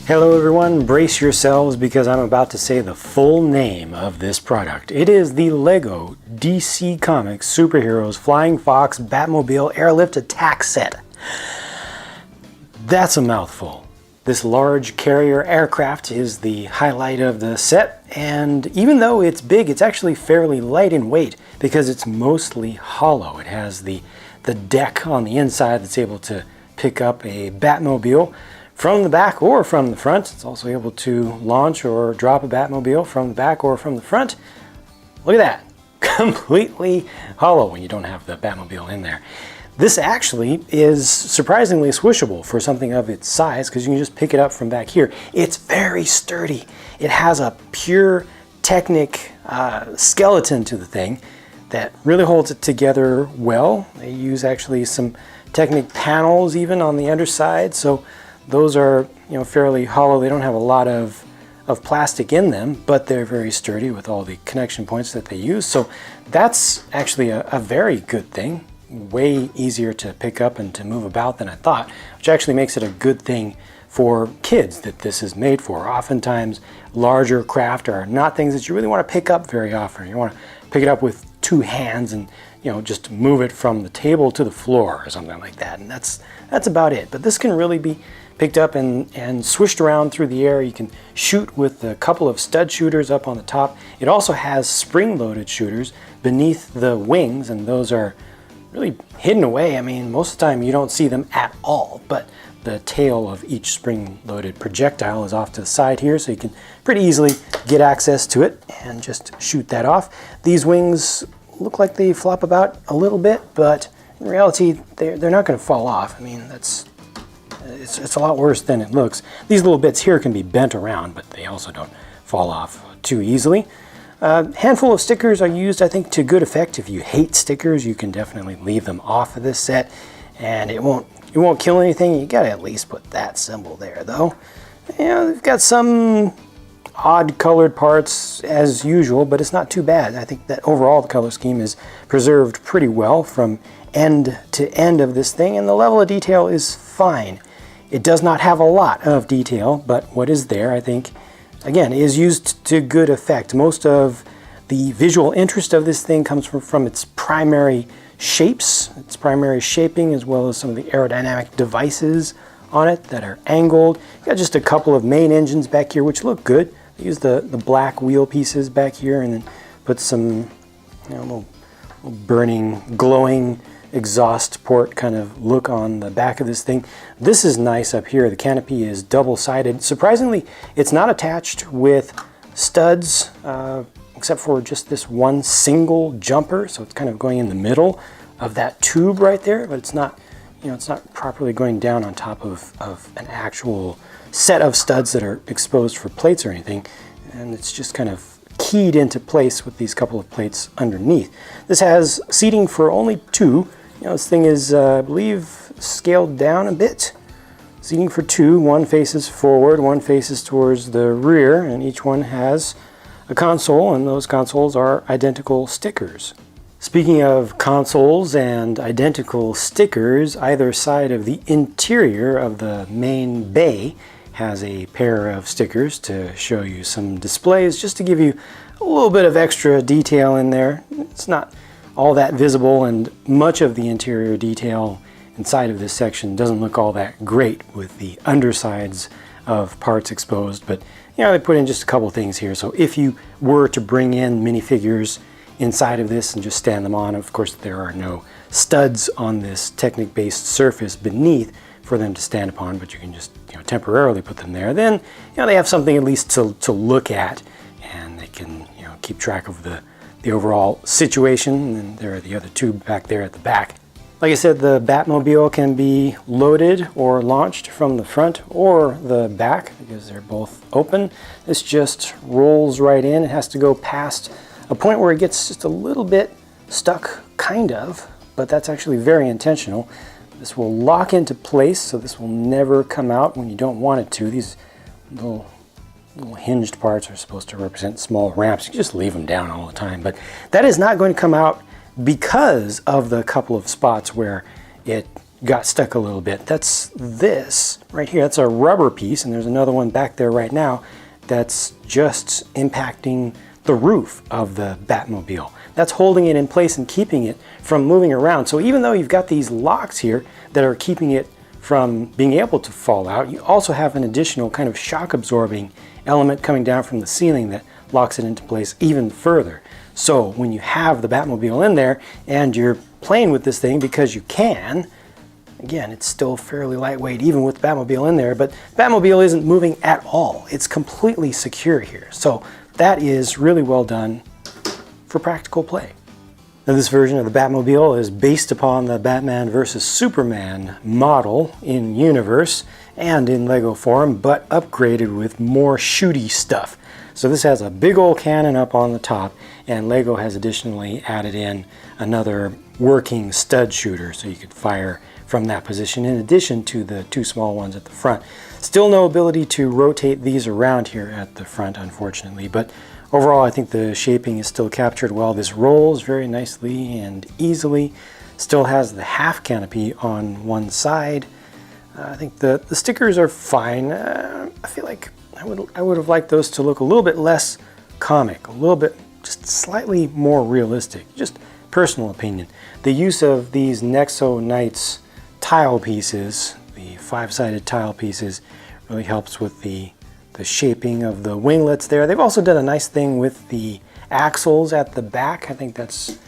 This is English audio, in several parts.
Hello everyone, brace yourselves because I'm about to say the full name of this product. It is the LEGO DC Comics Superheroes Flying Fox Batmobile Airlift Attack Set. That's a mouthful. This large carrier aircraft is the highlight of the set, and even though it's big, it's actually fairly light in weight because it's mostly hollow. It has the deck on the inside that's able to pick up a Batmobile from the back or from the front. It's also able to launch or drop a Batmobile from the back or from the front. Look at that, completely hollow when you don't have the Batmobile in there. This actually is surprisingly swishable for something of its size because you can just pick it up from back here. It's very sturdy. It has a pure Technic skeleton to the thing that really holds it together well. They use actually some Technic panels even on the underside, so those are, fairly hollow. They don't have a lot of plastic in them, but they're very sturdy with all the connection points that they use. So that's actually a very good thing. Way easier to pick up and to move about than I thought, which actually makes it a good thing for kids that this is made for. Oftentimes, larger craft are not things that you really want to pick up very often. You want to pick it up with two hands and just move it from the table to the floor or something like that, and that's about it. But this can really be picked up and swished around through the air. You can shoot with a couple of stud shooters up on the top. It also has spring-loaded shooters beneath the wings, and those are really hidden away. I mean, most of the time you don't see them at all, but the tail of each spring-loaded projectile is off to the side here, so you can pretty easily get access to it and just shoot that off. These wings look like they flop about a little bit, but in reality, they're not going to fall off. I mean, it's a lot worse than it looks. These little bits here can be bent around, but they also don't fall off too easily. A handful of stickers are used, I think, to good effect. If you hate stickers, you can definitely leave them off of this set, and it won't kill anything. You gotta at least put that symbol there, though. They've got some odd colored parts as usual, but it's not too bad. I think that overall the color scheme is preserved pretty well from end to end of this thing, and the level of detail is fine. It does not have a lot of detail, but what is there, I think, again, is used to good effect. Most of the visual interest of this thing comes from its primary shapes, its primary shaping, as well as some of the aerodynamic devices on it that are angled. You've got just a couple of main engines back here, which look good. They use the black wheel pieces back here and then put some little burning, glowing exhaust port kind of look on the back of this thing. This is nice up here. The canopy is double-sided. Surprisingly, it's not attached with studs except for just this one single jumper, so it's kind of going in the middle of that tube right there, but it's not it's not properly going down on top of an actual set of studs that are exposed for plates or anything, and it's just kind of keyed into place with these couple of plates underneath. This has seating for only two. This thing is, I believe, scaled down a bit. Seating for two. One faces forward, one faces towards the rear, and each one has a console, and those consoles are identical stickers. Speaking of consoles and identical stickers, either side of the interior of the main bay has a pair of stickers to show you some displays, just to give you a little bit of extra detail in there. It's not all that visible, and much of the interior detail inside of this section doesn't look all that great with the undersides of parts exposed, but they put in just a couple things here. So if you were to bring in minifigures inside of this and just stand them on, of course there are no studs on this Technic-based surface beneath for them to stand upon, but you can just temporarily put them there. Then they have something at least to look at, and they can keep track of the overall situation. And there are the other two back there at the back. Like I said, the Batmobile can be loaded or launched from the front or the back because they're both open. This just rolls right in. It has to go past a point where it gets just a little bit stuck, kind of, but that's actually very intentional. This will lock into place, so this will never come out when you don't want it to. These little hinged parts are supposed to represent small ramps. You can just leave them down all the time, but that is not going to come out because of the couple of spots where it got stuck a little bit. That's this right here. That's a rubber piece, and there's another one back there right now that's just impacting the roof of the Batmobile. That's holding it in place and keeping it from moving around. So even though you've got these locks here that are keeping it from being able to fall out, you also have an additional kind of shock absorbing element coming down from the ceiling that locks it into place even further. So when you have the Batmobile in there and you're playing with this thing because you can, again, it's still fairly lightweight even with the Batmobile in there, but Batmobile isn't moving at all. It's completely secure here. So that is really well done for practical play. Now, this version of the Batmobile is based upon the Batman vs. Superman model in universe and in Lego form, but upgraded with more shooty stuff. So this has a big old cannon up on the top, and Lego has additionally added in another working stud shooter so you could fire from that position in addition to the two small ones at the front. Still no ability to rotate these around here at the front, unfortunately, but overall I think the shaping is still captured well. This rolls very nicely and easily. Still has the half canopy on one side. I think the stickers are fine. I feel like I would have liked those to look a little bit less comic, a little bit just slightly more realistic. Just personal opinion. The use of these Nexo Knights tile pieces, the 5-sided tile pieces, really helps with the shaping of the winglets there. They've also done a nice thing with the axles at the back. I think that's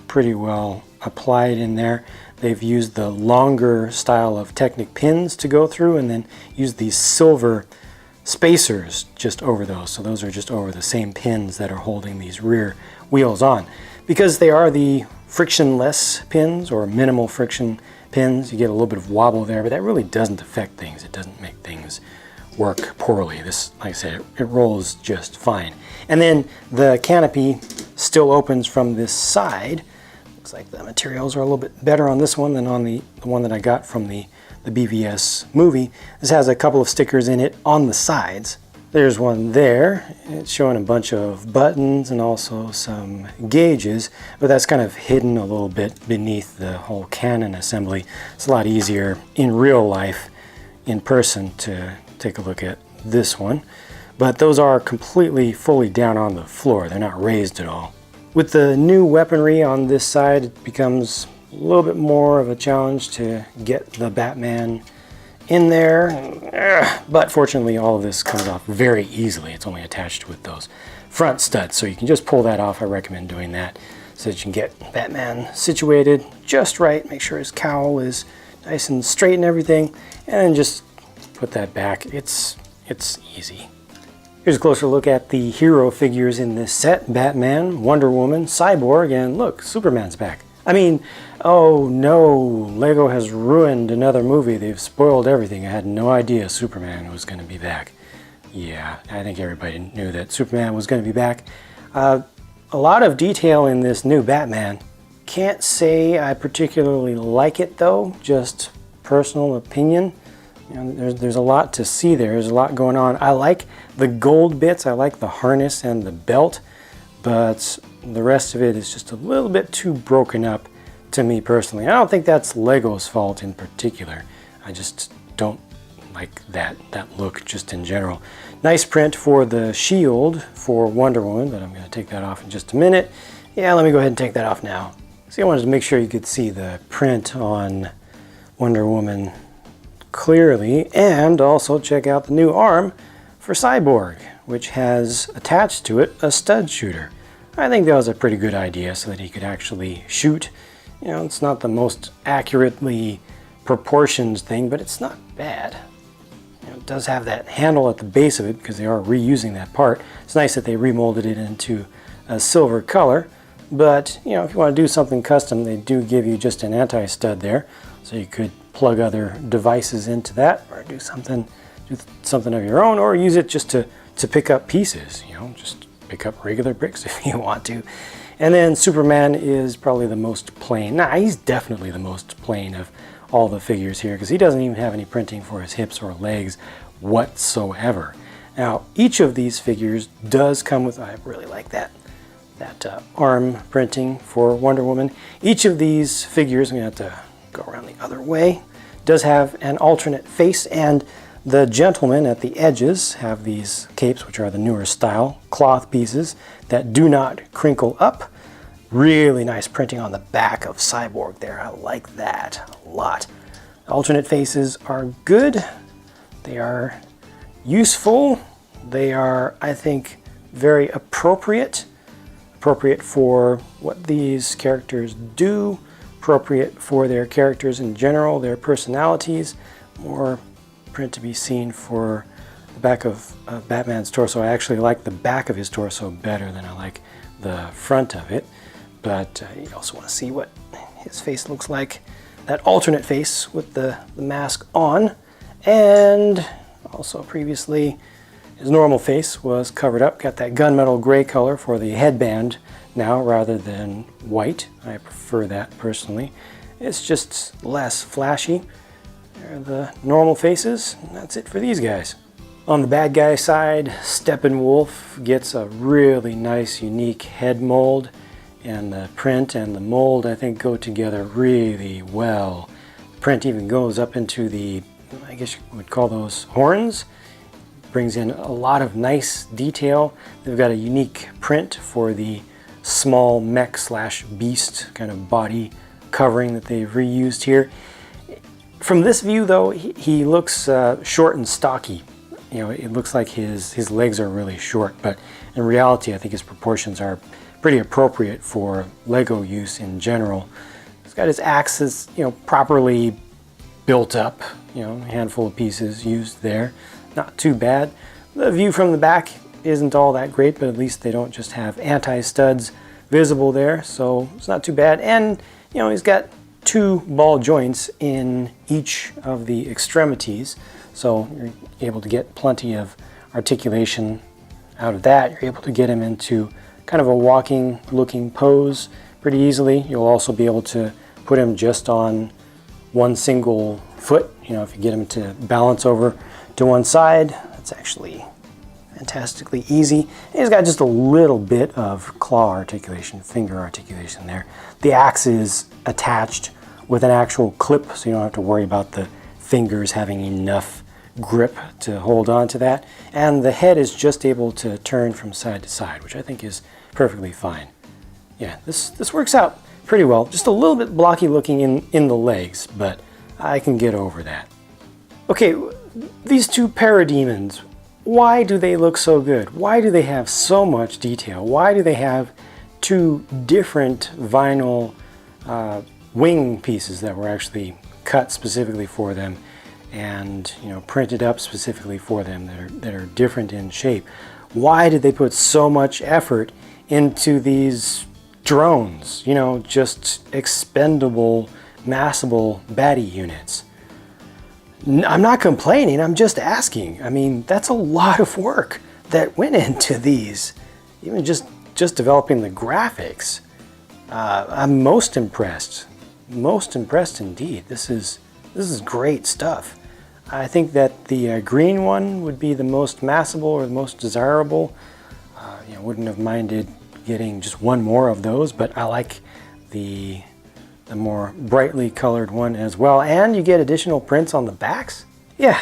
pretty well applied in there. They've used the longer style of Technic pins to go through and then used these silver spacers just over those. So those are just over the same pins that are holding these rear wheels on. Because they are the frictionless pins or minimal friction pins, you get a little bit of wobble there, but that really doesn't affect things. It doesn't make things work poorly. This, like I said, it rolls just fine. And then the canopy still opens from this side. Looks like the materials are a little bit better on this one than on the one that I got from the BVS movie. This has a couple of stickers in it on the sides. There's one there. It's showing a bunch of buttons and also some gauges, but that's kind of hidden a little bit beneath the whole cannon assembly. It's a lot easier in real life, in person, to take a look at this one. But those are completely fully down on the floor. They're not raised at all. With the new weaponry on this side, it becomes a little bit more of a challenge to get the Batman in there, but fortunately all of this comes off very easily. It's only attached with those front studs, so you can just pull that off. I recommend doing that so that you can get Batman situated just right, make sure his cowl is nice and straight and everything, and then just put that back. It's easy. Here's a closer look at the hero figures in this set: Batman, Wonder Woman, Cyborg, and look, Superman's back. I mean, oh no, Lego has ruined another movie. They've spoiled everything. I had no idea Superman was going to be back. Yeah, I think everybody knew that Superman was going to be back. A lot of detail in this new Batman. Can't say I particularly like it though, just personal opinion. You know, there's a lot to see there. There's a lot going on. I like the gold bits. I like the harness and the belt, but the rest of it is just a little bit too broken up to me personally. I don't think that's Lego's fault in particular. I just don't like that look just in general. Nice print for the shield for Wonder Woman, but I'm going to take that off in just a minute. Yeah, let me go ahead and take that off now. See, I wanted to make sure you could see the print on Wonder Woman clearly, and also check out the new arm for Cyborg, which has attached to it a stud shooter. I think that was a pretty good idea so that he could actually shoot. You know, it's not the most accurately proportioned thing, but it's not bad. You know, it does have that handle at the base of it because they are reusing that part. It's nice that they remolded it into a silver color, but you know, if you want to do something custom, they do give you just an anti-stud there, so you could plug other devices into that or do something of your own, or use it just to pick up pieces, you know, just pick up regular bricks if you want to. And then Superman is probably the most plain. Nah, he's definitely the most plain of all the figures here because he doesn't even have any printing for his hips or legs whatsoever. Now, each of these figures does come with, I really like that arm printing for Wonder Woman. Each of these figures, I'm going to have to go around the other way. Does have an alternate face, and the gentlemen at the edges have these capes, which are the newer style cloth pieces that do not crinkle up. Really nice printing on the back of Cyborg there. I like that a lot. Alternate faces are good. They are useful. They are, I think, very appropriate for what these characters do, appropriate for their characters in general, their personalities. More print to be seen for the back of Batman's torso. I actually like the back of his torso better than I like the front of it, but you also want to see what his face looks like. That alternate face with the mask on, and also previously his normal face was covered up. Got that gunmetal gray color for the headband now rather than white. I prefer that personally. It's just less flashy. There are the normal faces, and that's it for these guys. On the bad guy side, Steppenwolf gets a really nice, unique head mold, and the print and the mold, I think, go together really well. The print even goes up into the, I guess you would call those horns. Brings in a lot of nice detail. They've got a unique print for the small mech slash beast kind of body covering that they've reused here. From this view though, he looks short and stocky. You know, it looks like his legs are really short, but in reality I think his proportions are pretty appropriate for Lego use in general. He's got his axes, you know, properly built up, you know, a handful of pieces used there. Not too bad. The view from the back isn't all that great, but at least they don't just have anti-studs visible there, so it's not too bad. And, you know, he's got 2 ball joints in each of the extremities, so you're able to get plenty of articulation out of that. You're able to get him into kind of a walking looking pose pretty easily. You'll also be able to put him just on one single foot. You know, if you get him to balance over to one side, that's actually fantastically easy. And he's got just a little bit of claw articulation, finger articulation there. The axe is attached with an actual clip, so you don't have to worry about the fingers having enough grip to hold on to that. And the head is just able to turn from side to side, which I think is perfectly fine. Yeah, this works out pretty well. Just a little bit blocky looking in the legs, but I can get over that. Okay, these 2 parademons, why do they look so good? Why do they have so much detail? Why do they have 2 different vinyl wing pieces that were actually cut specifically for them and, you know, printed up specifically for them that are different in shape? Why did they put so much effort into these drones? You know, just expendable, massable baddie units. I'm not complaining, I'm just asking. I mean, that's a lot of work that went into these. Even just developing the graphics. I'm most impressed indeed. This is great stuff. I think that the green one would be the most massable or the most desirable. You know, wouldn't have minded getting just one more of those, but I like the more brightly colored one as well. And you get additional prints on the backs. Yeah,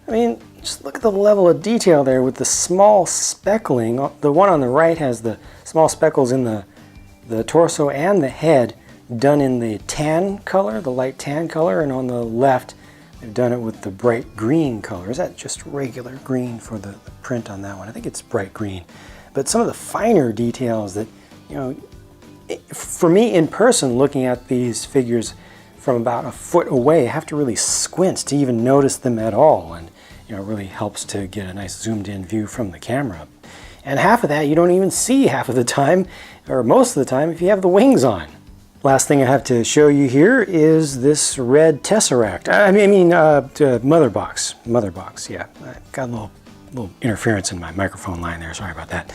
I mean, just look at the level of detail there with the small speckling. The one on the right has the small speckles in the torso and the head done in the tan color, the light tan color, and on the left they've done it with the bright green color. Is that just regular green for the print on that one? I think it's bright green. But some of the finer details that, you know, for me in person, looking at these figures from about a foot away, I have to really squint to even notice them at all. And, you know, it really helps to get a nice zoomed in view from the camera. And half of that you don't even see half of the time, or most of the time, if you have the wings on. Last thing I have to show you here is this red Tesseract. I mean, mother box, yeah. I got a little interference in my microphone line there, sorry about that.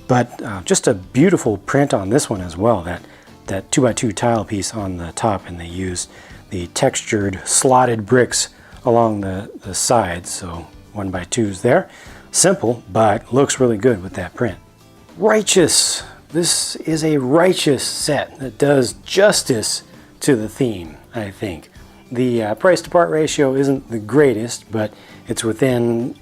But just a beautiful print on this one as well, that 2x2 tile piece on the top, and they use the textured slotted bricks along the sides, so 1x2s there. Simple, but looks really good with that print. Righteous. This is a righteous set that does justice to the theme. I think. The price to part ratio isn't the greatest, but it's within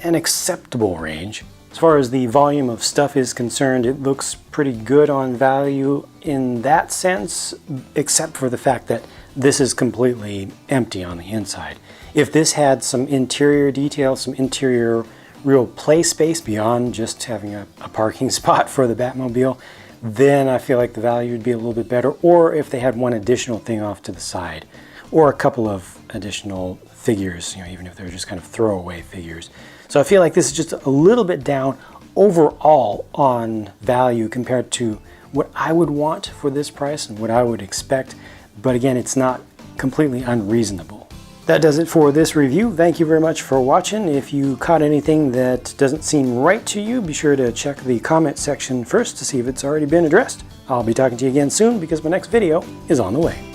an acceptable range. As far as the volume of stuff is concerned, it looks pretty good on value in that sense, except for the fact that this is completely empty on the inside. If this had some interior detail, some interior real play space beyond just having a parking spot for the Batmobile, then I feel like the value would be a little bit better. Or if they had one additional thing off to the side, or a couple of additional figures, even if they're just kind of throwaway figures. So I feel like this is just a little bit down overall on value compared to what I would want for this price and what I would expect. But again, it's not completely unreasonable. That does it for this review. Thank you very much for watching. If you caught anything that doesn't seem right to you, be sure to check the comment section first to see if it's already been addressed. I'll be talking to you again soon because my next video is on the way.